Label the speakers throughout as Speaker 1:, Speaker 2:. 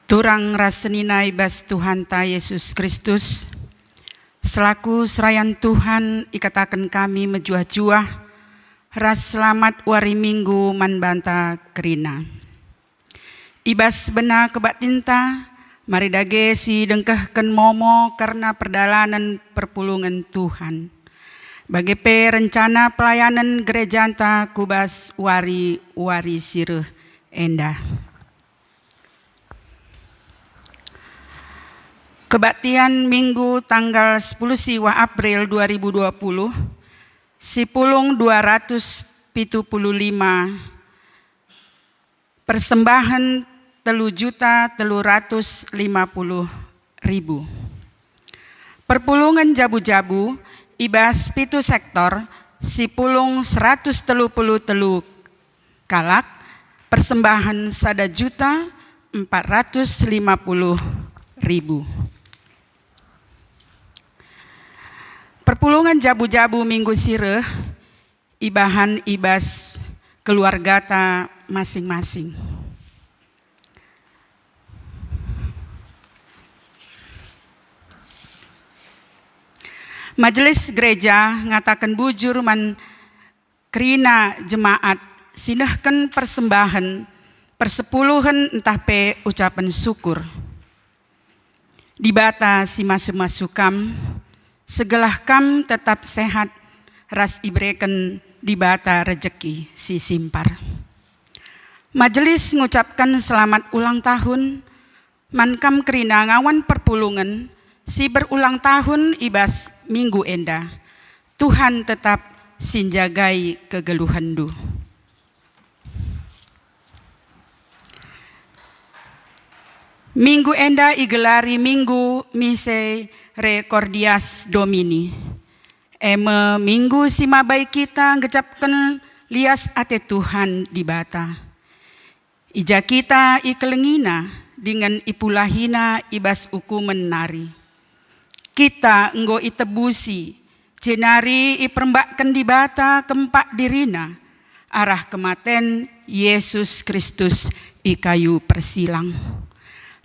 Speaker 1: Turang rasenina ibas Tuhan ta Yesus Kristus, selaku serayan Tuhan ikatakan kami mejuah-juah, ras selamat wari minggu man banta kerina. Ibas bena kebat tinta, mari dage si dengkehken momo karena perdalanan perpulungan Tuhan. Bagi rencana pelayanan gereja anta kubas wari sireh endah. Kebaktian Minggu tanggal 10 siwa April 2020, sipulung 275, persembahan 3.350.000. Perpulungan jabu-jabu ibas pitu sektor, sipulung 133 kalak, persembahan 1.450.000. Perpulungan jabu-jabu minggu sireh, ibahan ibas keluarga ta masing-masing. Majelis gereja ngatakan bujur man kerina jemaat sinahkan persembahan persepuluhan entah pe ucapan syukur. Dibata si masuk-masukam, segelah kam tetap sehat, ras ibreken dibata rejeki si simpar. Majelis ngucapkan selamat ulang tahun, mankam kerina ngawan perpulungan, si berulang tahun ibas minggu enda. Tuhan tetap sinjagai kegeluhandu. Minggu enda igelari minggu Misericordias Domini. Minggu simabai kita ngecapkan lias ate Tuhan di bata. Ija kita ikelengina dengan ipulahina ibas ukumen nari. Kita enggo itebusi jenari iperembakkan di bata kempak dirina arah kematen Yesus Kristus ikayu persilang.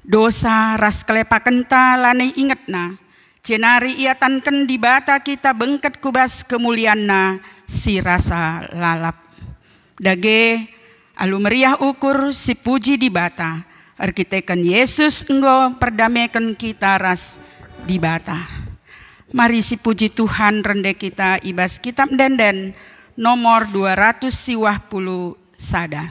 Speaker 1: Dosa ras kelepaken ta lane ingetna, jenari iatanken di bata kita bengket kubas kemulianna si rasa lalap. Dage alu meriah ukur si puji di bata, arkiteken Yesus enggo perdamaikan kita ras di bata. Mari si puji Tuhan rende kita ibas kitab denden nomor 250 sada.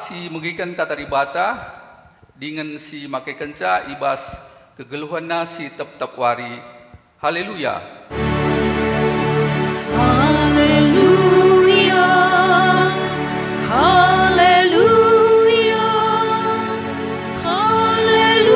Speaker 2: Si megikan kata ribata dengan si make kenca ibas kegeluhanna si tep-tep wari. Haleluya.
Speaker 3: Haleluya. Haleluya. Haleluya.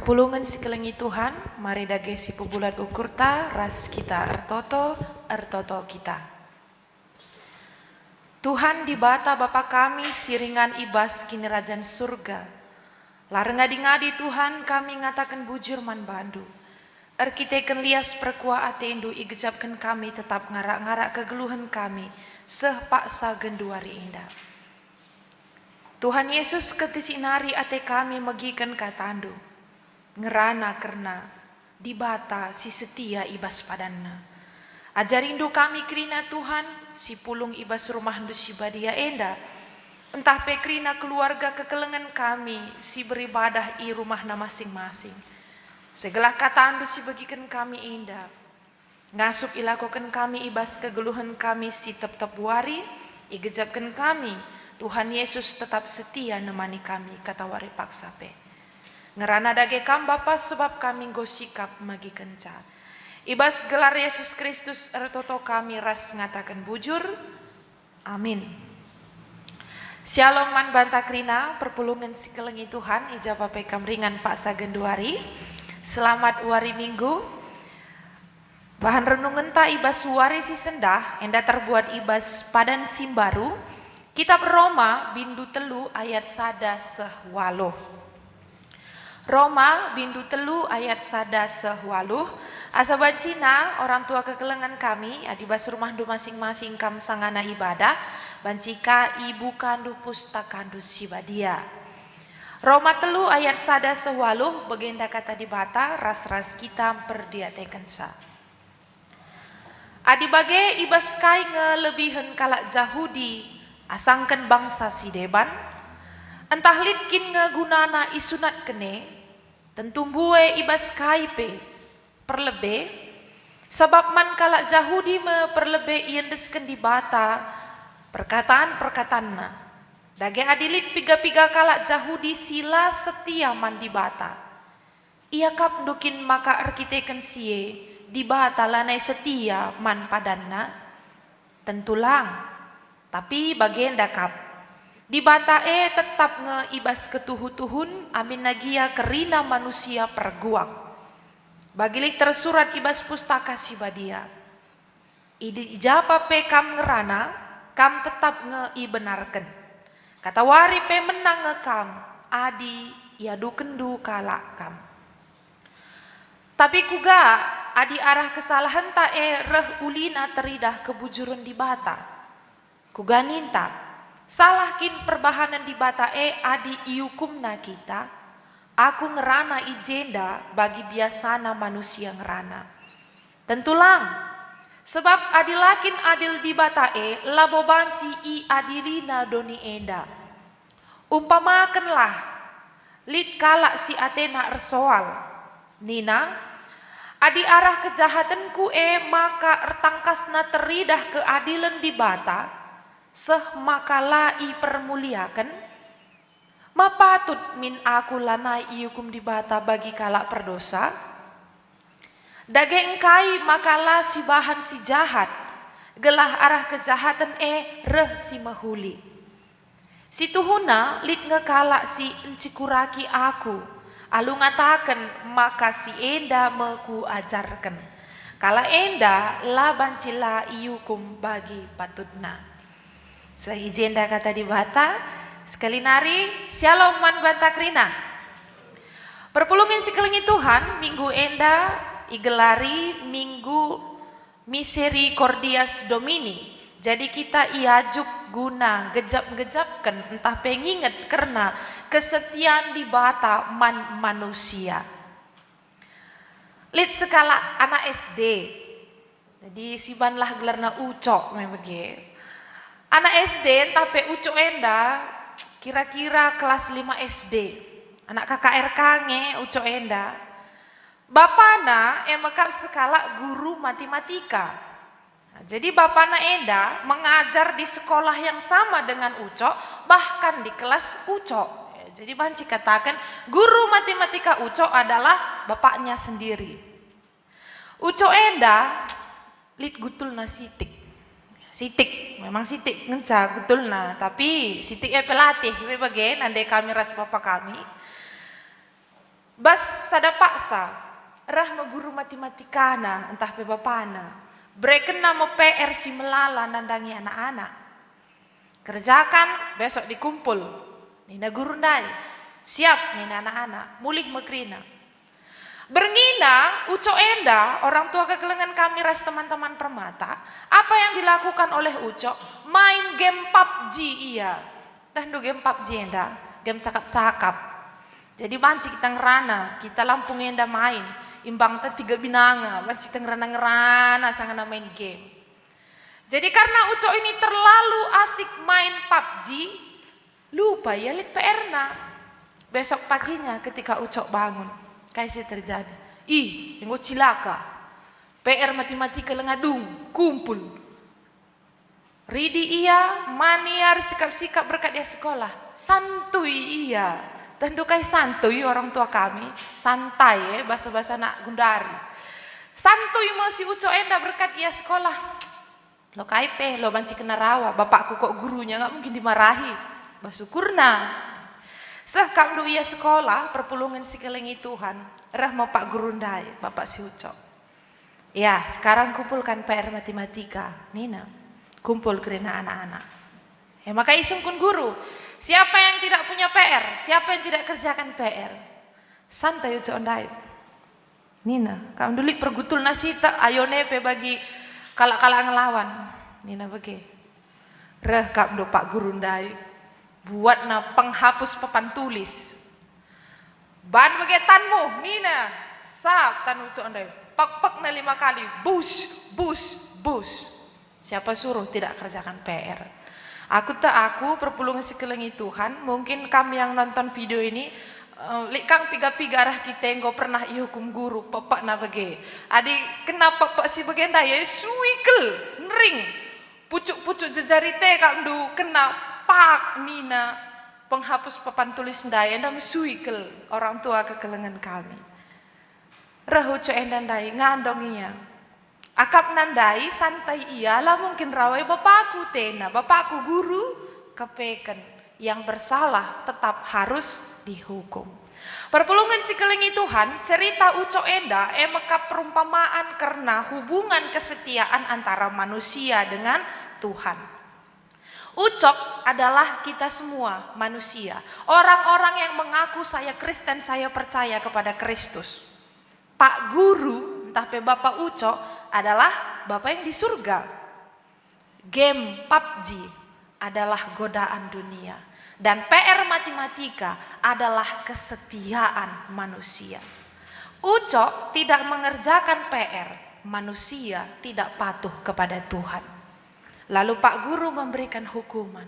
Speaker 4: Perpulungan sikelengi Tuhan, mari dage si pebulat ukurta, ras kita ertoto kita. Tuhan di bata Bapa kami, siringan ibas kini rajan surga. Lareng ngadi-ngadi Tuhan kami ngatakan bujur man bandu. Erkiteken lias perkua atendu igejapkan kami tetap ngarak-ngarak kegeluhan kami, seh paksa genduari indah. Tuhan Yesus ketisinari ate kami megikan katandu. Ngerana karena dibata si setia ibas padanna. Ajarindu kami krina Tuhan, si pulung ibas rumah ndu si badia enda. Entah pekrina keluarga kekelengan kami, si beribadah i rumahna masing-masing. Segala kata andu si bagikan kami indah. Ngasup ilakokan kami ibas kegeluhan kami si tetap wari, igejapkan kami. Tuhan Yesus tetap setia nemani kami, kata wari paksape. Ngerana dage kam Bapa sebab kami gosikap magi kenca. Ibas gelar Yesus Kristus ertoto kami ras ngatakan bujur. Amin. Shalom man bantakrina, perpulungan sikelengi Tuhan, ijabah pekam ringan Pak Sagenduari. Selamat wari Minggu. Bahan renungan ta ibas wari si sendah, enda terbuat ibas padan simbaru. Kitab Roma bindu telu ayat 1-8. Roma bindu telu ayat 1-8. Asa bancina orang tua kekelengan kami adibas rumah du masing-masing kam sangana ibadah bancika ibu kandu pustakandu sibadia. Roma telu ayat 1-8 begenda kata dibata ras-ras kita perdiatekan sa. Adibage ibas kai ngelebihan kalak Jahudi asangkan bangsa si deban. Entah litkin ngegunana isunat kene. Tentu buwe ibas kaipe perlebe sebab man kalak Jahudi me perlebe iendesken di bata perkataan-perkataanna. Dage adilit piga-piga kalak Jahudi sila setia man di bata. Ia kap ndukin maka arkiteken sie di bata lanai setia man padanna. Tentulang tapi bagenda kap di batae tetap ngeibas ketuhu-tuhun amin nagia kerina manusia perguak. Bagilik tersurat ibas pustaka si badia. Ijapa pe kam ngerana, kam tetap ngeibenarkan. Kata wari pe menang ngekam, adi yadu kendu kalak kam. Tapi kuga adi arah kesalahan tae reh ulina teridah kebujuran di bata. Kuga ninta. Salahkin perbahanan di batae adi iukumna kita. Aku ngerana ijenda bagi biasana manusia ngerana. Tentulang. Sebab adilakin adil di batae labo banci i adilina doni enda. Umpamakanlah. Lid kalak si Athena ersoal. Nina. Adi arah kejahatanku maka ertangkasna teridah keadilan di bata. Seh makalah i permuliakan, mapatut min aku lanai iukum di bata bagi kalak perdosa. Dage engkai makalah si bahan si jahat, gelah arah kejahatan reh si mahuli. Si tuhuna lit ngekalak si encikuraki aku, alu ngatakan maka si enda meku ajarkan. Kala enda la bancila iukum bagi patutna. Sehijenda kata di bata, sekali nari, shalom man bantakrina. Perpulungin sikelengi Tuhan, minggu enda igelari minggu Misericordias Domini. Jadi kita iajuk guna gejap-gejapkan entah penginget karena kesetiaan di bata man manusia. Lid sekala anak SD. Jadi sibanlah gelarna ucok memang. Anak SD tapi ucok enda kira-kira kelas 5 SD. Anak KKRK nge ucok enda. Bapana emekap sekala guru matematika. Nah, jadi bapana enda mengajar di sekolah yang sama dengan ucok, bahkan di kelas ucok. Jadi banci katakan guru matematika ucok adalah bapaknya sendiri. Ucok enda lid gutul nasitik. Sitik, memang sitik ngenca betul nah, tapi sitik pelatih, bagian andai kami ras bapak kami. Bas sada paksa, rah guru matematikana, entah pe bapana. Breken nama PR si melala nandangi anak-anak. Kerjakan, besok dikumpul. Nina guru ndai. Siap nina anak-anak, mulih mekrina. Berngina, Uco Enda, orang tua kegelengan kami ras teman-teman permata, apa yang dilakukan oleh Uco? Main game PUBG iya. Tandu game PUBG Enda, game cakap-cakap. Jadi banci kita ngerana, kita Lampung Enda main. Imbang ta 3 binanga, banci kita ngerana-ngerana sangat main game. Jadi karena Uco ini terlalu asik main PUBG, lupa ya lihat PR-na. Besok paginya ketika Uco bangun, kayak terjadi. Ih, yang gue cilaka. PR matematika lengadung, kumpul. Ridi iya, maniar sikap-sikap berkat dia sekolah. Santuy iya. Tentu kayak santuy orang tua kami. Santai ya, bahasa-bahasa nak gundari. Santuy masih Uco Enda berkat dia sekolah. Lo kaipe, lo banci kena rawa. Bapakku kok gurunya gak mungkin dimarahi. Basukurna. Sekam du ia sekolah, perpulungan sikelengi Tuhan. Rahma Pak Guru ndai, Bapak si Uco. Ya, sekarang kumpulkan PR matematika. Nina, kumpul kerana anak-anak. Ya, maka isungkun guru. Siapa yang tidak punya PR? Siapa yang tidak kerjakan PR? Santai Uco ndai. Nina, kamu dulu pergutul nasi tak ayo nepe bagi kalak-kalak ngelawan. Nina bagi. Reh kamu Pak Guru ndai. Buat na penghapus papan tulis. Ban bagetanmu, Nina. Sap tanu Uco andai. Pak na 5 kali. Bus. Siapa suruh tidak kerjakan PR? Aku perpulungan sikelengi Tuhan. Mungkin kami yang nonton video ini likang piga-piga arah kita yang pernah ihukum guru papak na bage. Adi kenapa pak si bagenda ya suikel nering. Pucuk-pucuk jejari te kamdu kena Pak Nina penghapus papan tulis ndai enda suikel orang tua kekelengan kami. Rahuco enda ndai ngandonginya. Akap nandai santai ialah mungkin rawai bapakku tena, bapakku guru kepeken yang bersalah tetap harus dihukum. Perpulungan sikelengi Tuhan, cerita Uco Enda emekap perumpamaan karena hubungan kesetiaan antara manusia dengan Tuhan. Ucok adalah kita semua manusia. Orang-orang yang mengaku saya Kristen, saya percaya kepada Kristus. Pak Guru, entah pe Bapak Ucok, adalah Bapak yang di surga. Game PUBG adalah godaan dunia. Dan PR matematika adalah kesetiaan manusia. Ucok tidak mengerjakan PR, manusia tidak patuh kepada Tuhan. Lalu Pak Guru memberikan hukuman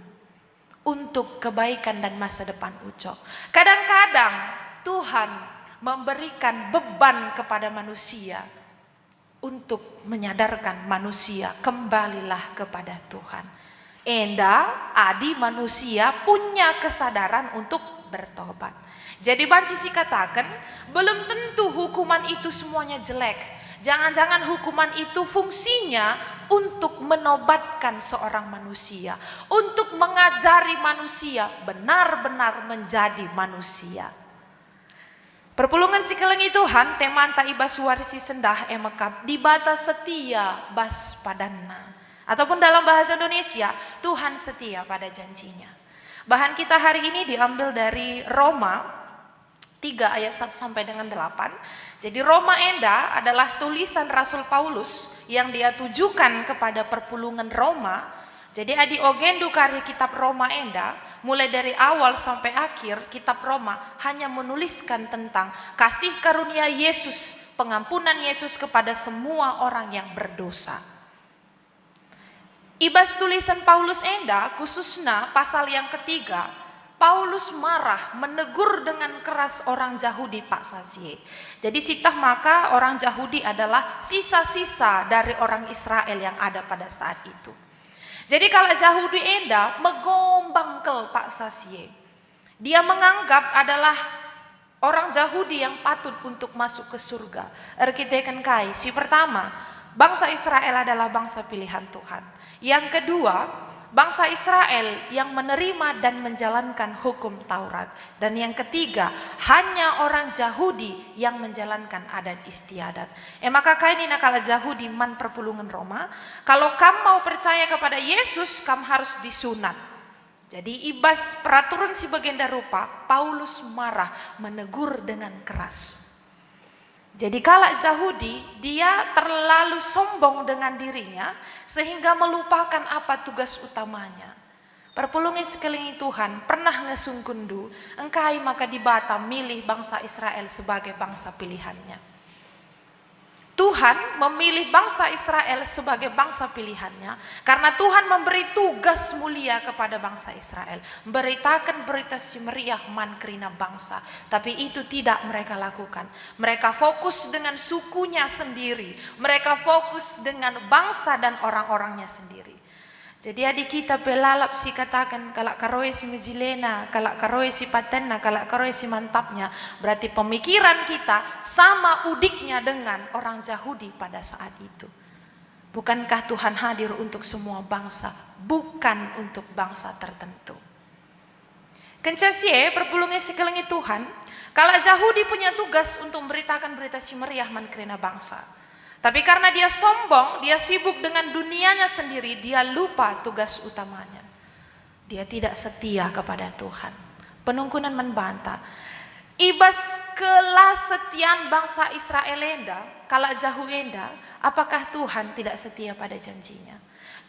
Speaker 4: untuk kebaikan dan masa depan Ucok. Kadang-kadang Tuhan memberikan beban kepada manusia untuk menyadarkan manusia kembalilah kepada Tuhan. Enda, adi manusia punya kesadaran untuk bertobat. Jadi banci si katakan, belum tentu hukuman itu semuanya jelek. Jangan-jangan hukuman itu fungsinya untuk menobatkan seorang manusia, untuk mengajari manusia benar-benar menjadi manusia. Perpulungan sikelengi Tuhan, teman ta ibas warisi sendah emekap di batas setia bas padanna. Ataupun dalam bahasa Indonesia, Tuhan setia pada janjinya. Bahan kita hari ini diambil dari Roma 3 ayat 1 sampai dengan 8. Jadi Roma Enda adalah tulisan Rasul Paulus yang dia tujukan kepada perpulungan Roma. Jadi adi ogendu karya kitab Roma Enda, mulai dari awal sampai akhir kitab Roma hanya menuliskan tentang kasih karunia Yesus, pengampunan Yesus kepada semua orang yang berdosa. Ibas tulisan Paulus Enda khususnya pasal yang ketiga, Paulus marah menegur dengan keras orang Yahudi Pak Sazie. Jadi sitah maka orang Yahudi adalah sisa-sisa dari orang Israel yang ada pada saat itu. Jadi kalau Yahudi Enda megombangkel Pak Sazie. Dia menganggap adalah orang Yahudi yang patut untuk masuk ke surga. Erkiteken kai, si pertama, bangsa Israel adalah bangsa pilihan Tuhan. Yang kedua, bangsa Israel yang menerima dan menjalankan hukum Taurat. Dan yang ketiga, hanya orang Yahudi yang menjalankan adat istiadat. Maka kaini nakala Yahudi man perpulungan Roma, kalau kamu mau percaya kepada Yesus, kamu harus disunat. Jadi ibas peraturan si bagenda rupa, Paulus marah, menegur dengan keras. Jadi kalau Yahudi, dia terlalu sombong dengan dirinya sehingga melupakan apa tugas utamanya. Perpulungin sekeliling Tuhan pernah ngesungkundu, engkai maka dibata milih bangsa Israel sebagai bangsa pilihannya. Tuhan memilih bangsa Israel sebagai bangsa pilihannya karena Tuhan memberi tugas mulia kepada bangsa Israel. Memberitakan berita si meriah man kerina bangsa. Tapi itu tidak mereka lakukan. Mereka fokus dengan sukunya sendiri. Mereka fokus dengan bangsa dan orang-orangnya sendiri. Jadi adik kita belalap si katakan kalak karoe si mejilena, kalak karoe si patenna, kalak karoe si mantapnya. Berarti pemikiran kita sama udiknya dengan orang Yahudi pada saat itu. Bukankah Tuhan hadir untuk semua bangsa, bukan untuk bangsa tertentu. Kencasie perpulungnya sekeliling Tuhan, kalau Yahudi punya tugas untuk memberitakan berita si meriah man kerina bangsa. Tapi karena dia sombong, dia sibuk dengan dunianya sendiri, dia lupa tugas utamanya. Dia tidak setia kepada Tuhan. Penungkunan membantah. Ibas kesetiaan bangsa Israel enda, kalau jauh enda, apakah Tuhan tidak setia pada janjinya?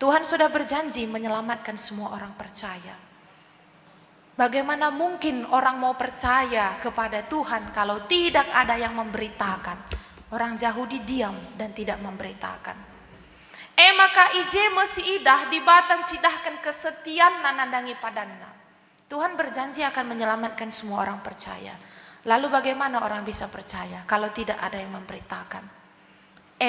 Speaker 4: Tuhan sudah berjanji menyelamatkan semua orang percaya. Bagaimana mungkin orang mau percaya kepada Tuhan kalau tidak ada yang memberitakan? Orang Yahudi diam dan tidak memberitakan. Maka ije mesi idah dibatan cidahkan kesetiaan nanandangi padanna. Tuhan berjanji akan menyelamatkan semua orang percaya. Lalu bagaimana orang bisa percaya kalau tidak ada yang memberitakan?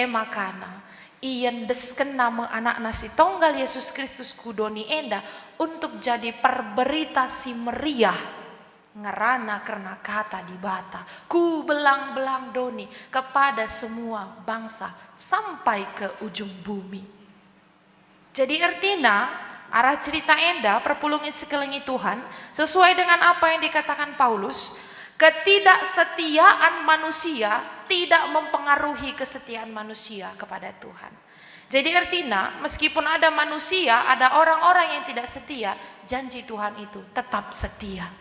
Speaker 4: Makana iyan desken nama anak nasi tonggal Yesus Kristus kudoni enda untuk jadi perberita si meriah. Ngerana karena kata dibata ku belang-belang doni kepada semua bangsa sampai ke ujung bumi. Jadi artinya arah cerita enda perpulungin sekeliling Tuhan sesuai dengan apa yang dikatakan Paulus, ketidaksetiaan manusia tidak mempengaruhi kesetiaan manusia kepada Tuhan. Jadi artinya meskipun ada manusia, ada orang-orang yang tidak setia, janji Tuhan itu tetap setia.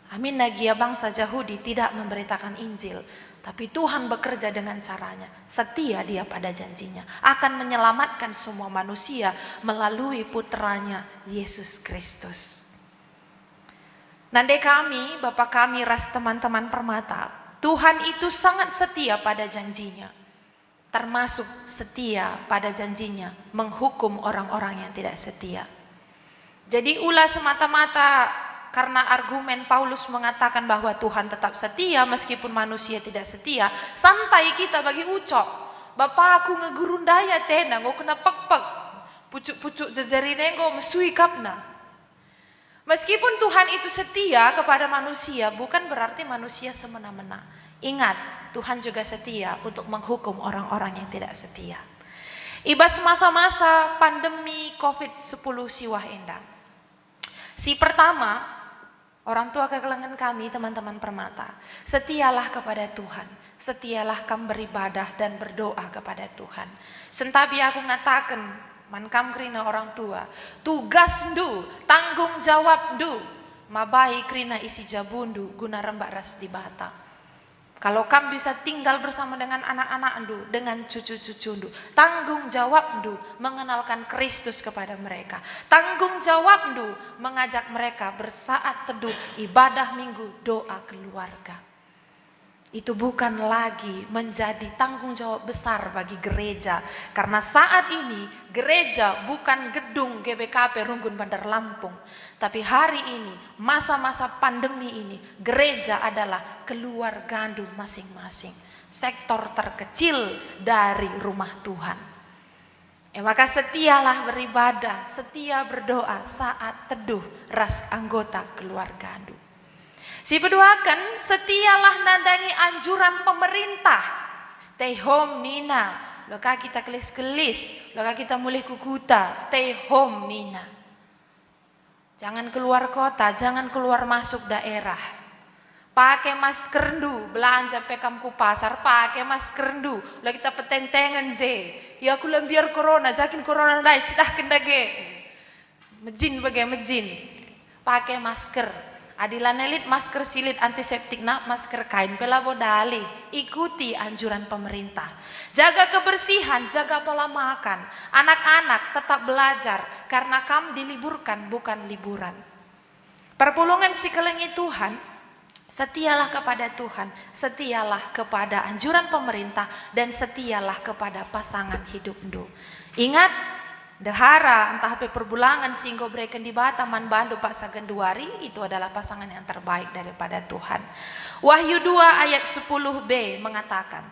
Speaker 4: Amin nagia bangsa Yahudi tidak memberitakan Injil, tapi Tuhan bekerja dengan caranya. Setia dia pada janjinya, akan menyelamatkan semua manusia melalui putranya Yesus Kristus. Nande kami, Bapak kami, ras teman-teman permata, Tuhan itu sangat setia pada janjinya. Termasuk setia pada janjinya menghukum orang-orang yang tidak setia. Jadi ulah semata-mata karena argumen Paulus mengatakan bahwa Tuhan tetap setia meskipun manusia tidak setia, santai kita bagi ucok. Bapak aku ngegurundaya tena, ngo kena pek-pek, pucuk-pucuk jajarine ngo mesui kapna. Meskipun Tuhan itu setia kepada manusia, bukan berarti manusia semena-mena. Ingat, Tuhan juga setia untuk menghukum orang-orang yang tidak setia. Ibas masa-masa pandemi COVID-10 siwah endang. Si pertama, orang tua kekelengan kami, teman-teman permata, setialah kepada Tuhan, setialah kamu beribadah dan berdoa kepada Tuhan. Sentabi aku ngatakan, man kam krina orang tua, tugas ndu, tanggung jawab ndu, mabai krina isi jabundu, guna rembak ras di bata. Kalau kamu bisa tinggal bersama dengan anak-anak ndu, dengan cucu-cucu ndu, tanggung jawab ndu mengenalkan Kristus kepada mereka. Tanggung jawab ndu mengajak mereka bersaat teduh, ibadah minggu, doa keluarga. Itu bukan lagi menjadi tanggung jawab besar bagi gereja. Karena saat ini gereja bukan gedung GBKP Runggun Bandar Lampung. Tapi hari ini, masa-masa pandemi ini, gereja adalah keluarga masing-masing. Sektor terkecil dari rumah Tuhan. Maka setialah beribadah, setia berdoa saat teduh ras anggota keluarga. Si kedua kan setialah nandangi anjuran pemerintah. Stay home Nina, loka kita kelis-kelis, loka kita mulih kukuta, stay home Nina. Jangan keluar kota, jangan keluar masuk daerah. Pakai masker ndu, belanja pekam ku pasar, pakai masker ndu. Lah kita petentengan je. Ya aku biar corona, jakin corona naik, cedah kendage. Mejin bagai mejin. Pakai masker. Adilan elit masker silit antiseptik nak masker kain pelabo dali. Ikuti anjuran pemerintah. Jaga kebersihan, jaga pola makan. Anak-anak tetap belajar karena kamu diliburkan bukan liburan. Perpulungan si kelengi Tuhan, setialah kepada Tuhan, setialah kepada anjuran pemerintah dan setialah kepada pasangan hidup ndu. Ingat dehara entah apa perbulangan singgo breken di Bataman Bandu Pak Sagenduari itu adalah pasangan yang terbaik daripada Tuhan. Wahyu 2 ayat 10b mengatakan,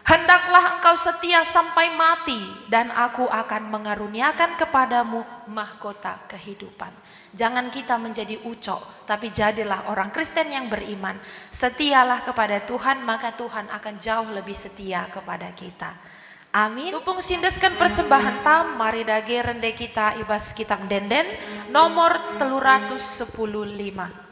Speaker 4: hendaklah engkau setia sampai mati dan aku akan mengaruniakan kepadamu mahkota kehidupan. Jangan kita menjadi ucok, tapi jadilah orang Kristen yang beriman. Setialah kepada Tuhan, maka Tuhan akan jauh lebih setia kepada kita. Amin. Tupung sindeskan persembahan tam, mari dage rende kita ibas kitab denden nomor 315.